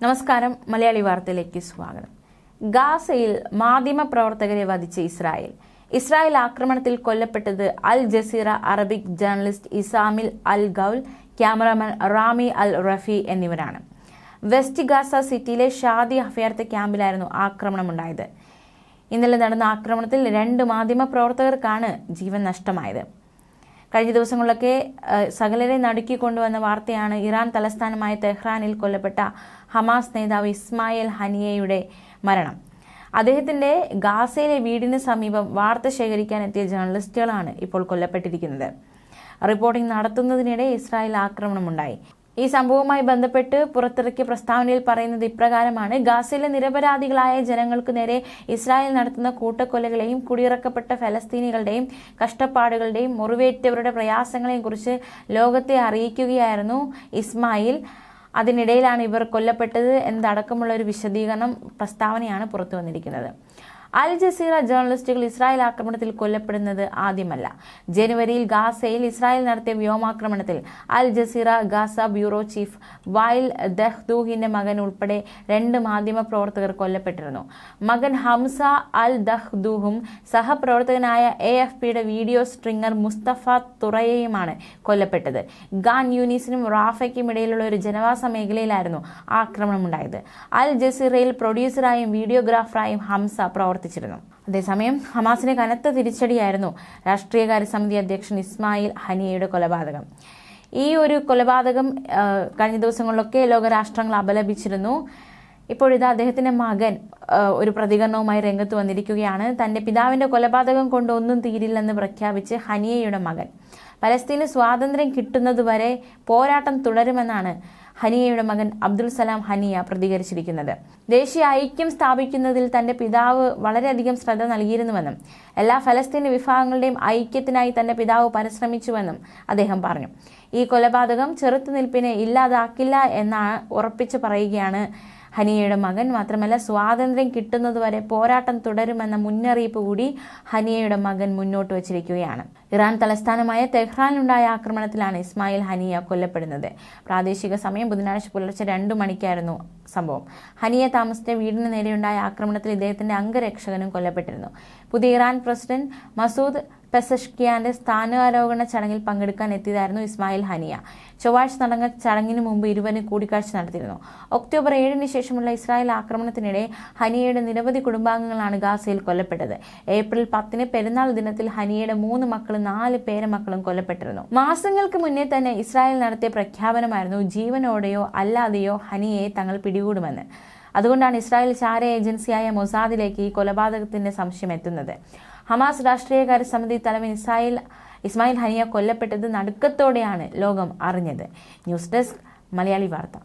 നമസ്കാരം, മലയാളി വാർത്തയിലേക്ക് സ്വാഗതം. ഗാസയിൽ മാധ്യമപ്രവർത്തകരെ വധിച്ച ഇസ്രായേൽ ആക്രമണത്തിൽ കൊല്ലപ്പെട്ടത് അൽ ജസീറ അറബിക് ജേർണലിസ്റ്റ് ഇസാമിൽ അൽ ഗൗൽ, ക്യാമറാമാൻ റാമി അൽ റഫി എന്നിവരാണ്. വെസ്റ്റ് ഗാസ സിറ്റിയിലെ ഷാദി അഭയാർത്ഥി ക്യാമ്പിലായിരുന്നു ആക്രമണമുണ്ടായത്. ഇന്നലെ നടന്ന ആക്രമണത്തിൽ 2 മാധ്യമപ്രവർത്തകർക്കാണ് ജീവൻ നഷ്ടമായത്. കഴിഞ്ഞ ദിവസങ്ങളിലൊക്കെ സകലരെ നടുക്കിക്കൊണ്ടുവന്ന വാർത്തയാണ് ഇറാൻ തലസ്ഥാനമായ തെഹ്റാനിൽ കൊല്ലപ്പെട്ട ഹമാസ് നേതാവ് ഇസ്മായിൽ ഹനിയയുടെ മരണം. അദ്ദേഹത്തിന്റെ ഗാസയിലെ വീടിന് സമീപം വാർത്ത ശേഖരിക്കാനെത്തിയ ജേർണലിസ്റ്റുകളാണ് ഇപ്പോൾ കൊല്ലപ്പെട്ടിരിക്കുന്നത്. Reporting നടത്തുന്നതിനിടെ Israel ആക്രമണമുണ്ടായി. ഈ സംഭവവുമായി ബന്ധപ്പെട്ട് പുറത്തിറക്കിയ പ്രസ്താവനയിൽ പറയുന്നത് ഇപ്രകാരമാണ്: ഗാസയിലെ നിരപരാധികളായ ജനങ്ങൾക്ക് നേരെ ഇസ്രായേൽ നടത്തുന്ന കൂട്ടക്കൊലകളെയും കുടിയിറക്കപ്പെട്ട ഫലസ്തീനികളുടെയും കഷ്ടപ്പാടുകളുടെയും മുറിവേറ്റവരുടെ പ്രയാസങ്ങളെയും കുറിച്ച് ലോകത്തെ അറിയിക്കുകയായിരുന്നു ഇസ്മായിൽ. അതിനിടയിലാണ് ഇവർ കൊല്ലപ്പെട്ടത് എന്നതടക്കമുള്ള ഒരു വിശദീകരണം പ്രസ്താവനയാണ് പുറത്തു വന്നിരിക്കുന്നത്. അൽ ജസീറ ജേർണലിസ്റ്റുകൾ ഇസ്രായേൽ ആക്രമണത്തിൽ കൊല്ലപ്പെടുന്നത് ആദ്യമല്ല. ജനുവരിയിൽ ഗാസയിൽ ഇസ്രായേൽ നടത്തിയ വ്യോമാക്രമണത്തിൽ Al Jazeera Gaza bureau chief Wael ദഹ്ദൂഹിന്റെ മകൻ ഉൾപ്പെടെ 2 മാധ്യമപ്രവർത്തകർ കൊല്ലപ്പെട്ടിരുന്നു. മകൻ ഹംസ അൽ ദഹ്ദൂഹും സഹപ്രവർത്തകനായ AFPയുടെ വീഡിയോ സ്ട്രിങ്ങർ മുസ്തഫ തുറയയുമാണ് കൊല്ലപ്പെട്ടത്. ഖാൻ യൂനിസിനും റാഫയ്ക്കും ഇടയിലുള്ള ഒരു ജനവാസ മേഖലയിലായിരുന്നു ആക്രമണമുണ്ടായത്. അൽ ജസീറയിൽ പ്രൊഡ്യൂസറായും വീഡിയോഗ്രാഫറായും ഹംസ പ്രവർത്തിച്ചിരുന്നു. അതേസമയം ഹമാസിന് കനത്ത തിരിച്ചടിയായിരുന്നു രാഷ്ട്രീയകാര്യ സമിതി അധ്യക്ഷൻ ഇസ്മായിൽ ഹനിയയുടെ കൊലപാതകം. ഈ ഒരു കൊലപാതകം കഴിഞ്ഞ ദിവസങ്ങളിലൊക്കെ ലോകരാഷ്ട്രങ്ങൾ അപലപിച്ചിരുന്നു. ഇപ്പോഴിതാ അദ്ദേഹത്തിന്റെ മകൻ ഒരു പ്രതികരണവുമായി രംഗത്ത് വന്നിരിക്കുകയാണ്. തന്റെ പിതാവിന്റെ കൊലപാതകം കൊണ്ട് ഒന്നും തീരില്ലെന്ന് പ്രഖ്യാപിച്ച് ഹനിയയുടെ മകൻ പലസ്തീന് സ്വാതന്ത്ര്യം കിട്ടുന്നതുവരെ പോരാട്ടം തുടരുമെന്നാണ് ഹനിയയുടെ മകൻ അബ്ദുൽ സലാം ഹനിയ പ്രതികരിച്ചിരിക്കുന്നത്. ദേശീയ ഐക്യം സ്ഥാപിക്കുന്നതിൽ തന്റെ പിതാവ് വളരെയധികം ശ്രദ്ധ നൽകിയിരുന്നുവെന്നും എല്ലാ ഫലസ്തീനി വിഭാഗങ്ങളുടെയും ഐക്യത്തിനായി തന്റെ പിതാവ് പരിശ്രമിച്ചുവെന്നും അദ്ദേഹം പറഞ്ഞു. ഈ കൊലപാതകം ചെറുത്തുനിൽപ്പിനെ ഇല്ലാതാക്കില്ല എന്നാണ് ഉറപ്പിച്ചു പറയുകയാണ് ഹനിയയുടെ മകൻ. മാത്രമല്ല, സ്വാതന്ത്ര്യം കിട്ടുന്നതുവരെ പോരാട്ടം തുടരുമെന്ന മുന്നറിയിപ്പ് കൂടി ഹനിയയുടെ മകൻ മുന്നോട്ട് വച്ചിരിക്കുകയാണ്. ഇറാൻ തലസ്ഥാനമായ തെഹ്റാനിലുണ്ടായ ആക്രമണത്തിലാണ് ഇസ്മായിൽ ഹനിയ കൊല്ലപ്പെടുന്നത്. പ്രാദേശിക സമയം ബുധനാഴ്ച പുലർച്ചെ 2 മണിക്കായിരുന്നു സംഭവം. ഹനിയ താമസിച്ച വീടിന് നേരെയുണ്ടായ ആക്രമണത്തിൽ ഇദ്ദേഹത്തിന്റെ അംഗരക്ഷകനും കൊല്ലപ്പെട്ടിരുന്നു. പുതിയ ഇറാൻ പ്രസിഡന്റ് മസൂദ് പെസഷ്കിയാന്റെ സ്ഥാനാരോഹണ ചടങ്ങിൽ പങ്കെടുക്കാൻ എത്തിയതായിരുന്നു ഇസ്മായിൽ ഹനിയ. ചൊവ്വാഴ്ച നടന്ന ചടങ്ങിന് മുമ്പ് ഇരുവരും കൂടിക്കാഴ്ച നടത്തിയിരുന്നു. ഒക്ടോബർ 7-ന് ശേഷമുള്ള ഇസ്രായേൽ ആക്രമണത്തിനിടെ ഹനിയയുടെ നിരവധി കുടുംബാംഗങ്ങളാണ് ഗാസയിൽ കൊല്ലപ്പെട്ടത്. ഏപ്രിൽ 10-ന് പെരുന്നാൾ ദിനത്തിൽ ഹനിയയുടെ 3 മക്കളും 4 പേരമക്കളും കൊല്ലപ്പെട്ടിരുന്നു. മാസങ്ങൾക്ക് മുന്നേ തന്നെ ഇസ്രായേൽ നടത്തിയ പ്രഖ്യാപനമായിരുന്നു ജീവനോടെയോ അല്ലാതെയോ ഹനിയയെ തങ്ങൾ പിടികൂടുമെന്ന്. അതുകൊണ്ടാണ് ഇസ്രായേൽ ചാര ഏജൻസിയായ മൊസാദിലേക്ക് ഈ കൊലപാതകത്തിന്റെ സംശയം എത്തുന്നത്. ഹമാസ് രാഷ്ട്രീയകാര്യ സമിതി തലവൻ ഇസ്മായിൽ ഹനിയ കൊല്ലപ്പെട്ടത് നടുക്കത്തോടെയാണ് ലോകം അറിഞ്ഞത്. ന്യൂസ് ഡെസ്ക്, മലയാളി വാർത്ത.